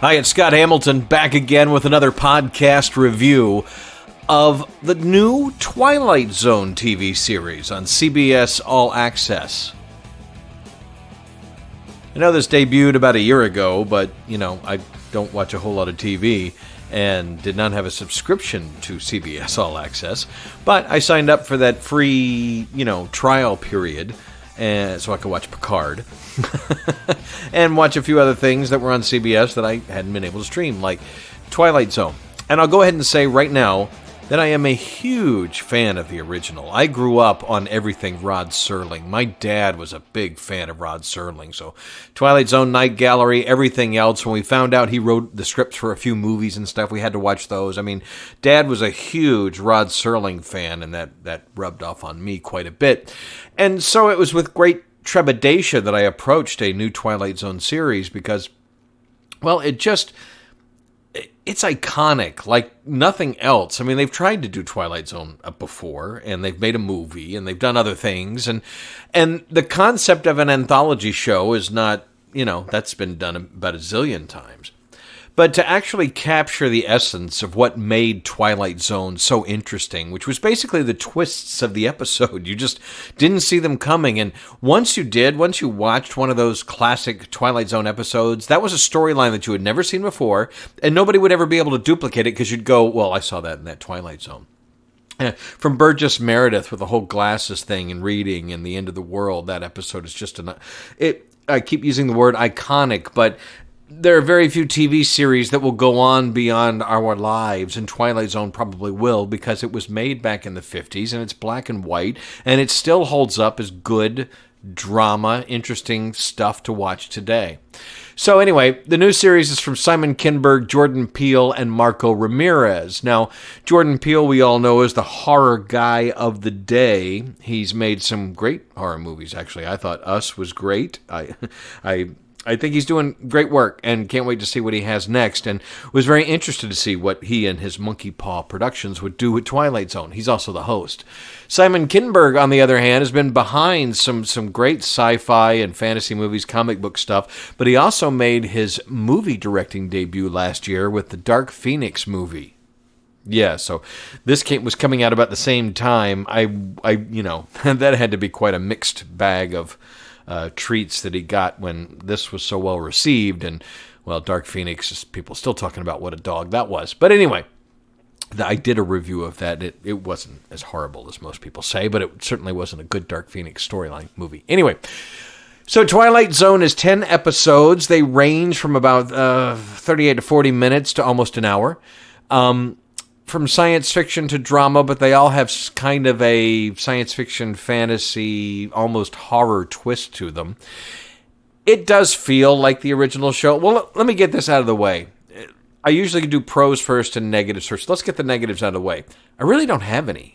Hi, it's Scott Hamilton back again with another podcast review of the new Twilight Zone TV series on CBS All Access. I know this debuted about a year ago, but, I don't watch a whole lot of TV and did not have a subscription to CBS All Access, but I signed up for that free, trial period and so I could watch Picard and watch a few other things that were on CBS that I hadn't been able to stream, like Twilight Zone. And I'll go ahead and say right now that I am a huge fan of the original. I grew up on everything Rod Serling. My dad was a big fan of Rod Serling. So Twilight Zone, Night Gallery, everything else. When we found out he wrote the scripts for a few movies and stuff, we had to watch those. I mean, Dad was a huge Rod Serling fan, and that rubbed off on me quite a bit. And so it was with great trepidation that I approached a new Twilight Zone series because, well, it's iconic like nothing else. I mean, they've tried to do Twilight Zone before, and they've made a movie, and they've done other things, and the concept of an anthology show is not, that's been done about a zillion times. But to actually capture the essence of what made Twilight Zone so interesting, which was basically the twists of the episode, you just didn't see them coming. And once you watched one of those classic Twilight Zone episodes, that was a storyline that you had never seen before, and nobody would ever be able to duplicate it because you'd go, well, I saw that in that Twilight Zone. From Burgess Meredith with the whole glasses thing and reading and the end of the world, that episode is just I keep using the word iconic, but there are very few TV series that will go on beyond our lives, and Twilight Zone probably will because it was made back in the 50s, and it's black and white, and it still holds up as good drama, interesting stuff to watch today. So anyway, the new series is from Simon Kinberg, Jordan Peele, and Marco Ramirez. Now, Jordan Peele, we all know, is the horror guy of the day. He's made some great horror movies, actually. I thought Us was great. I think he's doing great work and can't wait to see what he has next, and was very interested to see what he and his Monkey Paw Productions would do with Twilight Zone. He's also the host. Simon Kinberg, on the other hand, has been behind some great sci-fi and fantasy movies, comic book stuff, but he also made his movie directing debut last year with the Dark Phoenix movie. Yeah, so this was coming out about the same time. That had to be quite a mixed bag of treats that he got when this was so well received. And, well, Dark Phoenix is people still talking about what a dog that was. But anyway, I did a review of that. It wasn't as horrible as most people say, but it certainly wasn't a good Dark Phoenix storyline movie. Anyway, so Twilight Zone is 10 episodes. They range from about 38 to 40 minutes to almost an hour. From science fiction to drama, but they all have kind of a science fiction, fantasy, almost horror twist to them. It does feel like the original show. Well, let me get this out of the way. I usually do pros first and negatives first. Let's get the negatives out of the way. I really don't have any.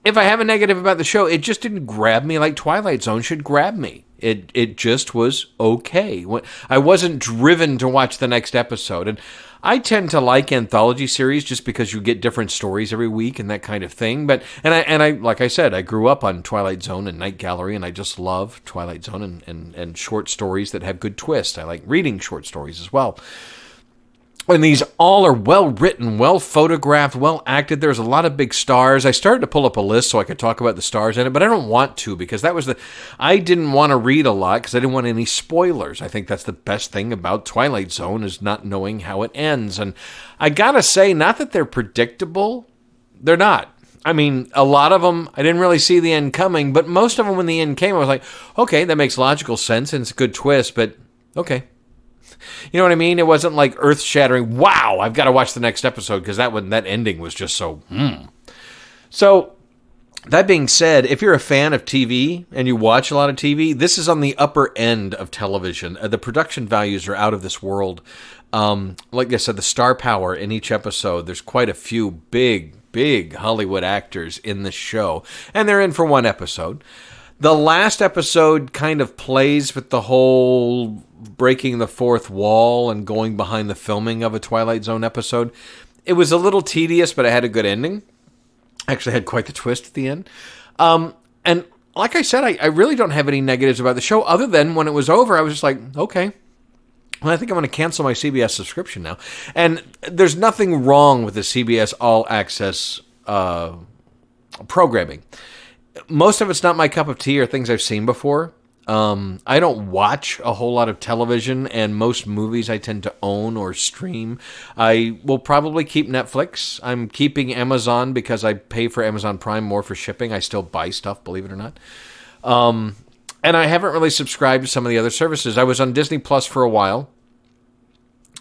If I have a negative about the show, it just didn't grab me like Twilight Zone should grab me. It just was okay. I wasn't driven to watch the next episode. And I tend to like anthology series just because you get different stories every week and that kind of thing. But I like I said, I grew up on Twilight Zone and Night Gallery, and I just love Twilight Zone and short stories that have good twists. I like reading short stories as well. And these all are well written, well photographed, well acted. There's a lot of big stars. I started to pull up a list so I could talk about the stars in it, but I don't want to because I didn't want to read a lot because I didn't want any spoilers. I think that's the best thing about Twilight Zone is not knowing how it ends. And I gotta say, not that they're predictable, they're not. I mean, a lot of them, I didn't really see the end coming, but most of them when the end came, I was like, okay, that makes logical sense and it's a good twist, but okay. You know what I mean? It wasn't like earth-shattering, wow, I've got to watch the next episode, because that ending was just so, So, that being said, if you're a fan of TV and you watch a lot of TV, this is on the upper end of television. The production values are out of this world. Like I said, the star power in each episode, there's quite a few big Hollywood actors in this show, and they're in for one episode. The last episode kind of plays with the whole breaking the fourth wall and going behind the filming of a Twilight Zone episode. It was a little tedious, but it had a good ending. Actually had quite the twist at the end. And like I said, I really don't have any negatives about the show, other than when it was over, I was just like, okay, Well, I think I'm going to cancel my CBS subscription now. And there's nothing wrong with the CBS All Access programming. Most of it's not my cup of tea or things I've seen before. I don't watch a whole lot of television, and most movies I tend to own or stream. I will probably keep Netflix. I'm keeping Amazon because I pay for Amazon Prime more for shipping. I still buy stuff, believe it or not. And I haven't really subscribed to some of the other services. I was on Disney Plus for a while,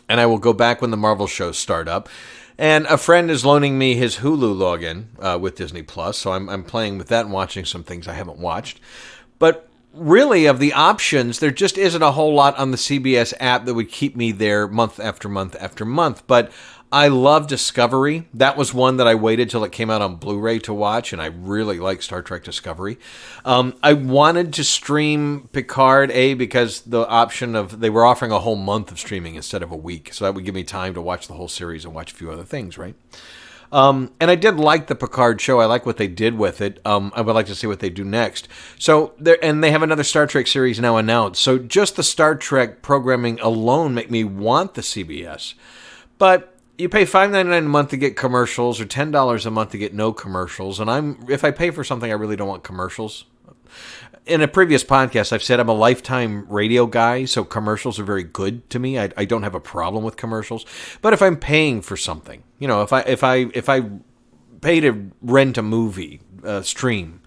and I will go back when the Marvel shows start up. And a friend is loaning me his Hulu login with Disney Plus, so I'm playing with that and watching some things I haven't watched. But really, of the options, there just isn't a whole lot on the CBS app that would keep me there month after month after month. But I love Discovery. That was one that I waited till it came out on Blu-ray to watch, and I really like Star Trek Discovery. I wanted to stream Picard, because the option of, they were offering a whole month of streaming instead of a week, so that would give me time to watch the whole series and watch a few other things, right? And I did like the Picard show. I like what they did with it. I would like to see what they do next. So and they have another Star Trek series now announced. So just the Star Trek programming alone make me want the CBS. But you pay $5.99 a month to get commercials, or $10 a month to get no commercials. And if I pay for something, I really don't want commercials. In a previous podcast, I've said I'm a lifetime radio guy, so commercials are very good to me. I don't have a problem with commercials. But if I'm paying for something, if I pay to rent a movie, stream,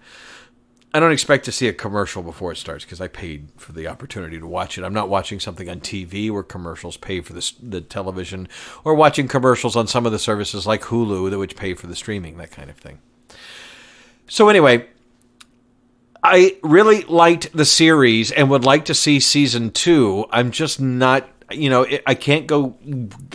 I don't expect to see a commercial before it starts because I paid for the opportunity to watch it. I'm not watching something on TV where commercials pay for the television, or watching commercials on some of the services like Hulu which pay for the streaming, that kind of thing. So anyway, I really liked the series and would like to see season 2. I'm just not, I can't go,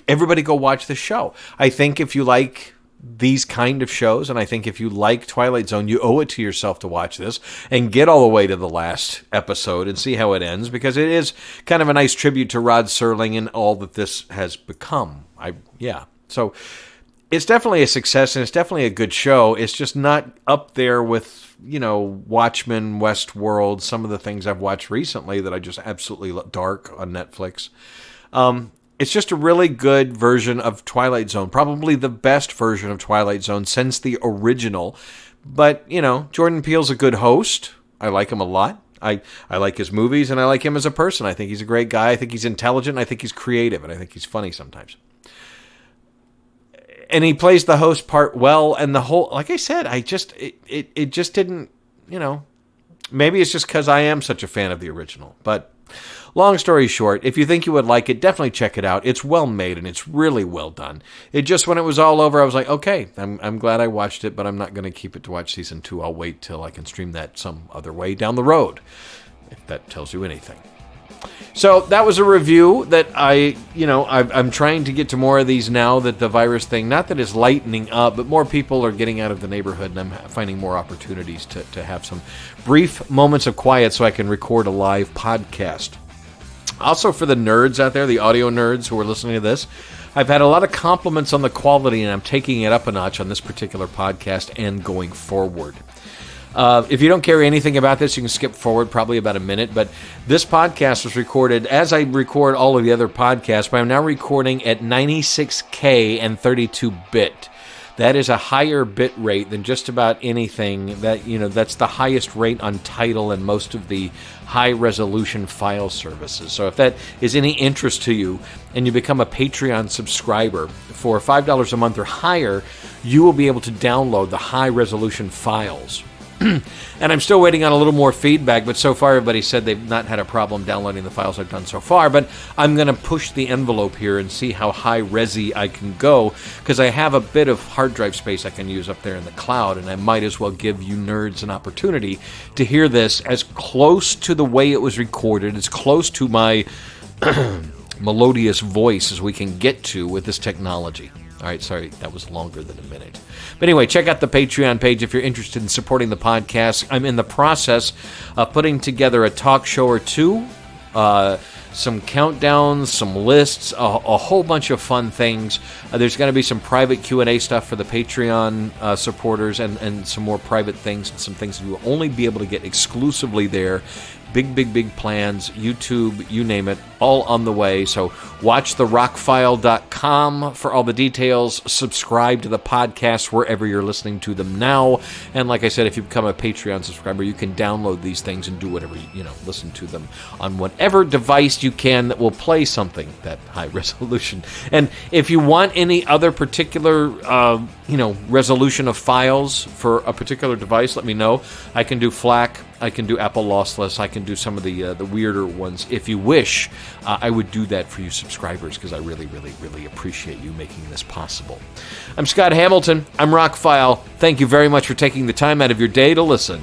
everybody go watch the show. I think if you like these kind of shows, and I think if you like Twilight Zone, you owe it to yourself to watch this and get all the way to the last episode and see how it ends, because it is kind of a nice tribute to Rod Serling and all that this has become. So it's definitely a success, and it's definitely a good show. It's just not up there with, Watchmen, Westworld, some of the things I've watched recently that I just absolutely love, Dark on Netflix. It's just a really good version of Twilight Zone, probably the best version of Twilight Zone since the original. But, Jordan Peele's a good host. I like him a lot. I like his movies, and I like him as a person. I think he's a great guy. I think he's intelligent. I think he's creative, and I think he's funny sometimes. And he plays the host part well, and the whole, like I said, it just didn't, maybe it's just because I am such a fan of the original. But long story short, if you think you would like it, definitely check it out. It's well made, and it's really well done. It just, when it was all over, I was like, okay, I'm glad I watched it, but I'm not going to keep it to watch season 2. I'll wait till I can stream that some other way down the road, if that tells you anything. So that was a review that I'm trying to get to more of these now that the virus thing, not that it's lightening up, but more people are getting out of the neighborhood, and I'm finding more opportunities to have some brief moments of quiet so I can record a live podcast. Also, for the nerds out there, the audio nerds who are listening to this, I've had a lot of compliments on the quality, and I'm taking it up a notch on this particular podcast and going forward. If you don't care anything about this, you can skip forward probably about a minute. But this podcast was recorded as I record all of the other podcasts, but I'm now recording at 96K and 32-bit. That is a higher bit rate than just about anything. That's the highest rate on Tidal and most of the high-resolution file services. So if that is any interest to you and you become a Patreon subscriber for $5 a month or higher, you will be able to download the high-resolution files. And I'm still waiting on a little more feedback, but so far everybody said they've not had a problem downloading the files I've done so far. But I'm going to push the envelope here and see how high-resi I can go, because I have a bit of hard drive space I can use up there in the cloud, and I might as well give you nerds an opportunity to hear this as close to the way it was recorded, as close to my melodious voice as we can get to with this technology. All right, sorry, that was longer than a minute. But anyway, check out the Patreon page if you're interested in supporting the podcast. I'm in the process of putting together a talk show or two, some countdowns, some lists, a whole bunch of fun things. There's going to be some private Q&A stuff for the Patreon supporters, and some more private things, and some things that you will only be able to get exclusively there. big plans, YouTube, you name it, all on the way. So watch the rockfile.com for all the details. Subscribe to the podcast wherever you're listening to them now. And like I said, if you become a Patreon subscriber, you can download these things and do whatever, listen to them on whatever device you can that will play something that high resolution. And if you want any other particular, resolution of files for a particular device, let me know. I can do FLAC, I can do Apple Lossless, I can do some of the weirder ones. If you wish, I would do that for you subscribers because I really appreciate you making this possible. I'm Scott Hamilton. I'm Rockfile. Thank you very much for taking the time out of your day to listen.